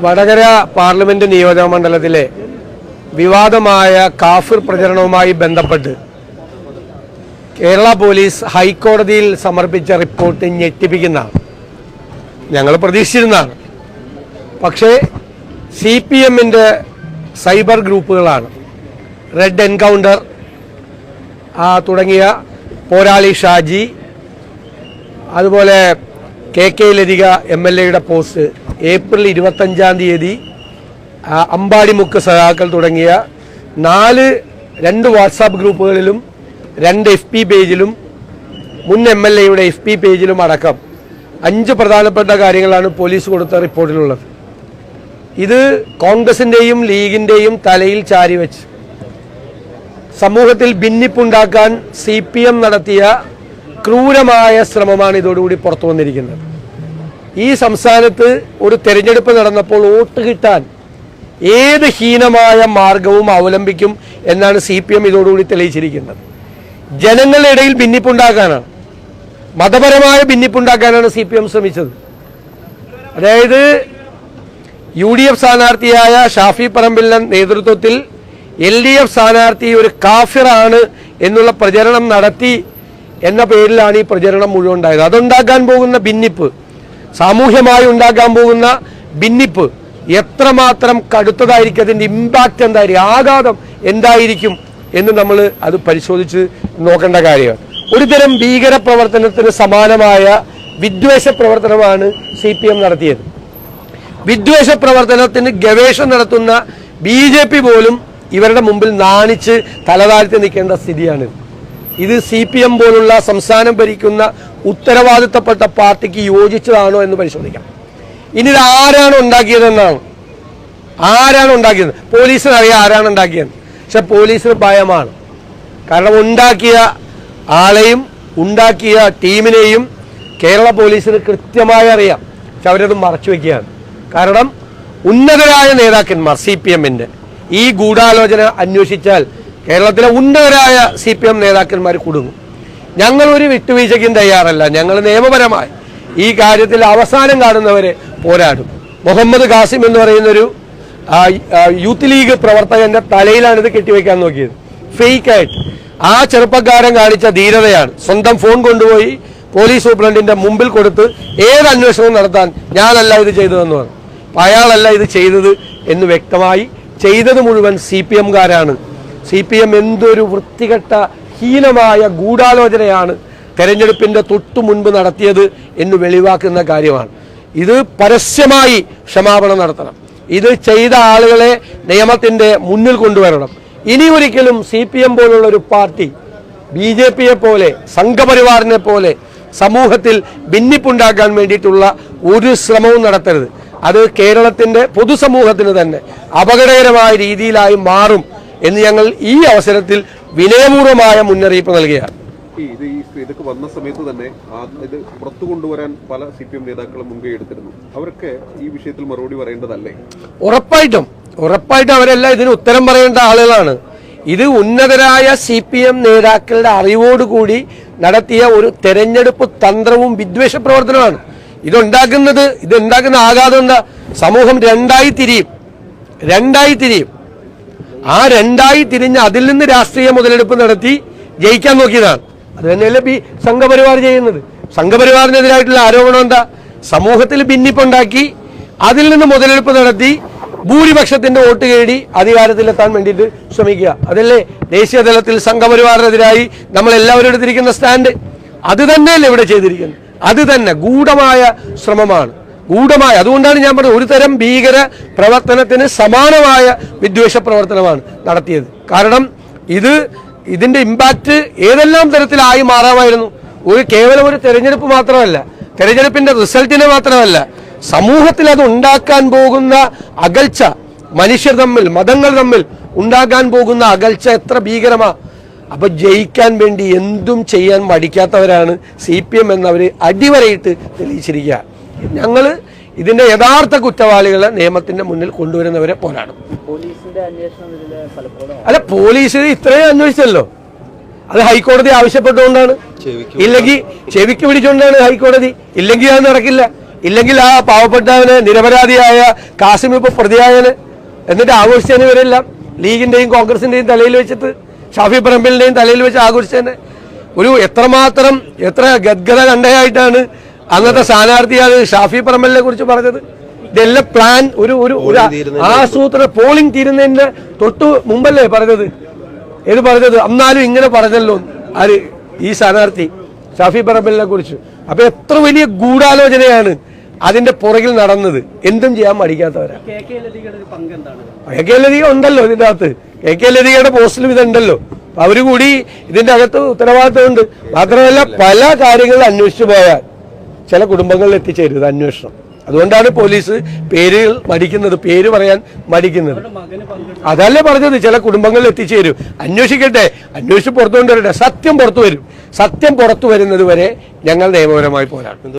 Vadakara parliament നിയോജക മണ്ഡലത്തിലെ വിവാദമായ കാഫിർ പ്രചരണവുമായി ബന്ധപ്പെട്ട് കേരള പോലീസ് ഹൈക്കോടതിയിൽ സമർപ്പിച്ച റിപ്പോർട്ട് ഞെട്ടിപ്പിക്കുന്നതാണ്. ഞങ്ങൾ പ്രതീക്ഷിച്ചിരുന്നതാണ്. പക്ഷേ CPMന്റെ സൈബർ ഗ്രൂപ്പുകളാണ് റെഡ് എൻകൗണ്ടർ തുടങ്ങിയ പോരാളി ഷാജി, അതുപോലെ KK ലതിക MLAയുടെ പോസ്റ്റ് ഏപ്രിൽ 25-ാം തീയതി അമ്പാടിമുക്ക് സഖാക്കൾ തുടങ്ങിയ 2 വാട്സാപ്പ് ഗ്രൂപ്പുകളിലും 2 FB പേജിലും മുൻ MLAയുടെ FB പേജിലും അടക്കം 5 പ്രധാനപ്പെട്ട കാര്യങ്ങളാണ് പോലീസ് കൊടുത്ത റിപ്പോർട്ടിലുള്ളത്. ഇത് കോൺഗ്രസിൻ്റെയും ലീഗിൻ്റെയും തലയിൽ ചാരിവെച്ച് സമൂഹത്തിൽ ഭിന്നിപ്പുണ്ടാക്കാൻ CPM നടത്തിയ ക്രൂരമായ ശ്രമമാണ് ഇതോടുകൂടി പുറത്തു വന്നിരിക്കുന്നത്. ഈ സംസ്ഥാനത്ത് ഒരു തെരഞ്ഞെടുപ്പ് നടന്നപ്പോൾ വോട്ട് കിട്ടാൻ ഏത് ഹീനമായ മാർഗവും അവലംബിക്കും എന്നാണ് CPM ഇതോടുകൂടി തെളിയിച്ചിരിക്കുന്നത്. ജനങ്ങളുടെ ഇടയിൽ ഭിന്നിപ്പുണ്ടാക്കാനാണ്, മതപരമായ ഭിന്നിപ്പുണ്ടാക്കാനാണ് CPM ശ്രമിച്ചത്. അതായത് UDF സ്ഥാനാർത്ഥിയായ ഷാഫി പറമ്പിലിന്റെ നേതൃത്വത്തിൽ LDF സ്ഥാനാർത്ഥി ഒരു കാഫിറാണ് എന്നുള്ള പ്രചരണം നടത്തി എന്ന പേരിലാണ് ഈ പ്രചരണം മുഴുവൻ ഉണ്ടായത്. അതുണ്ടാക്കാൻ പോകുന്ന ഭിന്നിപ്പ്, സാമൂഹ്യമായി ഉണ്ടാക്കാൻ പോകുന്ന ഭിന്നിപ്പ് എത്രമാത്രം കടുത്തതായിരിക്കും, അതിൻ്റെ ഇമ്പാക്റ്റ് എന്തായിരിക്കും, ആഘാതം എന്തായിരിക്കും എന്ന് നമ്മൾ അത് പരിശോധിച്ച് നോക്കേണ്ട കാര്യമാണ്. ഒരുതരം ഭീകര പ്രവർത്തനത്തിന് സമാനമായ വിദ്വേഷ പ്രവർത്തനമാണ് CPM നടത്തിയത്. വിദ്വേഷ പ്രവർത്തനത്തിന് ഗവേഷണം നടത്തുന്ന BJP പോലും ഇവരുടെ മുമ്പിൽ നാണിച്ച് തലതാഴ്ത്തി നിൽക്കേണ്ട സ്ഥിതിയാണിത്. ഇത് CPM പോലുള്ള സംസ്ഥാനം ഭരിക്കുന്ന ഉത്തരവാദിത്തപ്പെട്ട പാർട്ടിക്ക് യോജിച്ചതാണോ എന്ന് പരിശോധിക്കാം. ഇനി ഇത് ആരാണ് ഉണ്ടാക്കിയതെന്നാണ്. ആരാണ് ഉണ്ടാക്കിയത്? പോലീസിന് അറിയാം ആരാണ് ഉണ്ടാക്കിയത്. പക്ഷെ പോലീസിന് ഭയമാണ്. കാരണം ഉണ്ടാക്കിയ ആളെയും ഉണ്ടാക്കിയ ടീമിനെയും കേരള പോലീസിന് കൃത്യമായി അറിയാം. പക്ഷെ അവരത് മറച്ചു വയ്ക്കുകയാണ്. കാരണം ഉന്നതരായ നേതാക്കന്മാർ CPMന്റെ ഈ ഗൂഢാലോചന അന്വേഷിച്ചാൽ കേരളത്തിലെ ഉന്നതരായ CPM നേതാക്കന്മാർ കുടുങ്ങും. ഞങ്ങൾ ഒരു വിട്ടുവീഴ്ചയ്ക്കും തയ്യാറല്ല. ഞങ്ങൾ നിയമപരമായി ഈ കാര്യത്തിൽ അവസാനം കാണുന്നവരെ പോരാടും. മുഹമ്മദ് ഖാസിം എന്ന് പറയുന്നൊരു യൂത്ത് ലീഗ് പ്രവർത്തകന്റെ തലയിലാണ് ഇത് കെട്ടിവെക്കാൻ നോക്കിയത്, ഫേക്കായിട്ട്. ആ ചെറുപ്പക്കാരൻ കാണിച്ച ധീരതയാണ്. സ്വന്തം ഫോൺ കൊണ്ടുപോയി പോലീസ് സൂപ്രണ്ടിന്റെ മുമ്പിൽ കൊടുത്ത് ഏത് അന്വേഷണവും നടത്താൻ ഞാനല്ല ഇത് ചെയ്തതെന്ന് പറഞ്ഞു. അയാളല്ല ഇത് ചെയ്തത് എന്ന് വ്യക്തമായി. ചെയ്തത് മുഴുവൻ CPMകാരാണ്. CPM എന്തൊരു വൃത്തികെട്ട ഹീനമായ ഗൂഢാലോചനയാണ് തെരഞ്ഞെടുപ്പിന്റെ തൊട്ടു മുൻപ് നടത്തിയത് എന്ന് വെളിവാക്കുന്ന കാര്യമാണ്. ഇത് പരസ്യമായി ക്ഷമാപണം നടത്തണം. ഇത് ചെയ്ത ആളുകളെ നിയമത്തിന്റെ മുന്നിൽ കൊണ്ടുവരണം. ഇനി ഒരിക്കലും CPM പോലുള്ള ഒരു പാർട്ടി BJPയെ പോലെ സംഘപരിവാറിനെ പോലെ സമൂഹത്തിൽ ഭിന്നിപ്പുണ്ടാക്കാൻ വേണ്ടിയിട്ടുള്ള ഒരു ശ്രമവും നടത്തരുത്. അത് കേരളത്തിന്റെ പൊതുസമൂഹത്തിന് തന്നെ അപകടകരമായ രീതിയിലായി മാറും എന്ന് ഞങ്ങൾ ഈ അവസരത്തിൽ വിനയപൂർവമായ മുന്നറിയിപ്പ് നൽകുകയാണ്. ഇതൊക്കെ വന്ന സമയത്ത് തന്നെ ഇത് പുറത്തു കൊണ്ടുവരാൻ പല CPM നേതാക്കളും മുൻകൈ എടുത്തിരുന്നു. അവരൊക്കെ ഈ വിഷയത്തിൽ മറുപടി പറയേണ്ടതല്ലേ? ഉറപ്പായിട്ടും അവരെല്ലാം ഇതിന് ഉത്തരം പറയേണ്ട ആളുകളാണ്. ഇത് ഉന്നതരായ CPM നേതാക്കളുടെ അറിവോടുകൂടി നടത്തിയ ഒരു തെരഞ്ഞെടുപ്പ് തന്ത്രവും വിദ്വേഷ പ്രവർത്തനമാണ്. ഇതുണ്ടാക്കുന്ന ആഘാതം എന്താ? സമൂഹം രണ്ടായി തിരിയും. ആ രണ്ടായി തിരിഞ്ഞ് അതിൽ നിന്ന് രാഷ്ട്രീയ മുതലെടുപ്പ് നടത്തി ജയിക്കാൻ നോക്കിയതാണ്. അത് തന്നെയല്ലേ സംഘപരിവാർ ചെയ്യുന്നത്. സംഘപരിവാറിനെതിരായിട്ടുള്ള ആരോപണം എന്താ? സമൂഹത്തിൽ ഭിന്നിപ്പുണ്ടാക്കി അതിൽ നിന്ന് മുതലെടുപ്പ് നടത്തി ഭൂരിപക്ഷത്തിന്റെ വോട്ട് കേടി അധികാരത്തിലെത്താൻ വേണ്ടിയിട്ട് ശ്രമിക്കുക. അതല്ലേ ദേശീയ തലത്തിൽ സംഘപരിവാറിനെതിരായി നമ്മൾ എല്ലാവരും എടുത്തിരിക്കുന്ന സ്റ്റാൻഡ്. അത് തന്നെയല്ലേ ഇവിടെ ചെയ്തിരിക്കുന്നത്. അത് തന്നെ ഗൂഢമായ ശ്രമമാണ്. അതുകൊണ്ടാണ് ഞാൻ പറഞ്ഞത് ഒരു തരം ഭീകര പ്രവർത്തനത്തിന് സമാനമായ വിദ്വേഷ പ്രവർത്തനമാണ് നടത്തിയത്. കാരണം ഇതിന്റെ ഇമ്പാക്റ്റ് ഏതെല്ലാം തരത്തിലായി മാറാമായിരുന്നു. കേവലം ഒരു തെരഞ്ഞെടുപ്പ് മാത്രമല്ല, തെരഞ്ഞെടുപ്പിന്റെ റിസൾട്ടിനെ മാത്രമല്ല, സമൂഹത്തിൽ അത് ഉണ്ടാക്കാൻ പോകുന്ന അകൽച്ച, മനുഷ്യർ തമ്മിൽ, മതങ്ങൾ തമ്മിൽ ഉണ്ടാക്കാൻ പോകുന്ന അകൽച്ച എത്ര ഭീകരമാ. അപ്പൊ ജയിക്കാൻ വേണ്ടി എന്തും ചെയ്യാൻ മടിക്കാത്തവരാണ് CPM എന്നവര് അടിവരയിട്ട് തെളിയിച്ചിരിക്കുക. ഞങ്ങൾ ഇതിന്റെ യഥാർത്ഥ കുറ്റവാളികളെ നിയമത്തിന്റെ മുന്നിൽ കൊണ്ടുവരുന്നവരെ പോരാടും. അല്ല, പോലീസ് ഇത്രയും അന്വേഷിച്ചല്ലോ. അത് ഹൈക്കോടതി ആവശ്യപ്പെട്ടുകൊണ്ടാണ്. ഇല്ലെങ്കിൽ ചെവിക്ക് പിടിച്ചുകൊണ്ടാണ് ഹൈക്കോടതി. ഇല്ലെങ്കിൽ അത് നടക്കില്ല. ഇല്ലെങ്കിൽ ആ പാവപ്പെട്ടവന് നിരപരാധിയായ കാസിം ഇപ്പൊ പ്രതിയായന് എന്നിട്ട് ആഘോഷിച്ചതിന് ഇവരെല്ലാം ലീഗിന്റെയും കോൺഗ്രസിന്റെയും തലയിൽ വെച്ചിട്ട് ഷാഫി പറമ്പിലിന്റെയും തലയിൽ വെച്ച് ആഘോഷിച്ചതിന് എത്ര ഗദ്ഗത കണ്ടയായിട്ടാണ് അന്നത്തെ സ്ഥാനാർത്ഥിയാണ് ഷാഫി പറമ്പലിനെ കുറിച്ച് പറഞ്ഞത്. ഇതെല്ലാം പ്ലാൻ ഒരു ആസൂത്രണ പോളിംഗ് തീരുന്നതിന്റെ തൊട്ട് മുമ്പല്ലേ പറഞ്ഞത്. എന്നാലും ഇങ്ങനെ പറഞ്ഞല്ലോ ആര് ഈ സ്ഥാനാർത്ഥി ഷാഫി പറമ്പലിനെ കുറിച്ച്. അപ്പൊ എത്ര വലിയ ഗൂഢാലോചനയാണ് അതിന്റെ പുറകിൽ നടന്നത്. എന്തും ചെയ്യാൻ മടിക്കാത്തവരാ. കെ ലതിക ഉണ്ടല്ലോ ഇതിന്റെ അകത്ത്. കെ ലതികയുടെ പോസ്റ്റിലും ഇതുണ്ടല്ലോ. അവര് കൂടി ഇതിന്റെ അകത്ത് ഉത്തരവാദിത്തമുണ്ട്. മാത്രമല്ല പല കാര്യങ്ങളും അന്വേഷിച്ചു പോയാൽ ചില കുടുംബങ്ങളിൽ എത്തിച്ചേരും അന്വേഷണം. അതുകൊണ്ടാണ് പോലീസ് പേര് പറയാൻ മടിക്കുന്നത്. അതല്ലേ പറഞ്ഞത്, ചില കുടുംബങ്ങളിൽ എത്തിച്ചേരും. അന്വേഷിക്കട്ടെ, അന്വേഷിച്ച് പുറത്തു കൊണ്ടുവരട്ടെ. സത്യം പുറത്തു വരും. സത്യം പുറത്തു വരുന്നത് വരെ ഞങ്ങൾ നിയമപരമായി പോരാടും.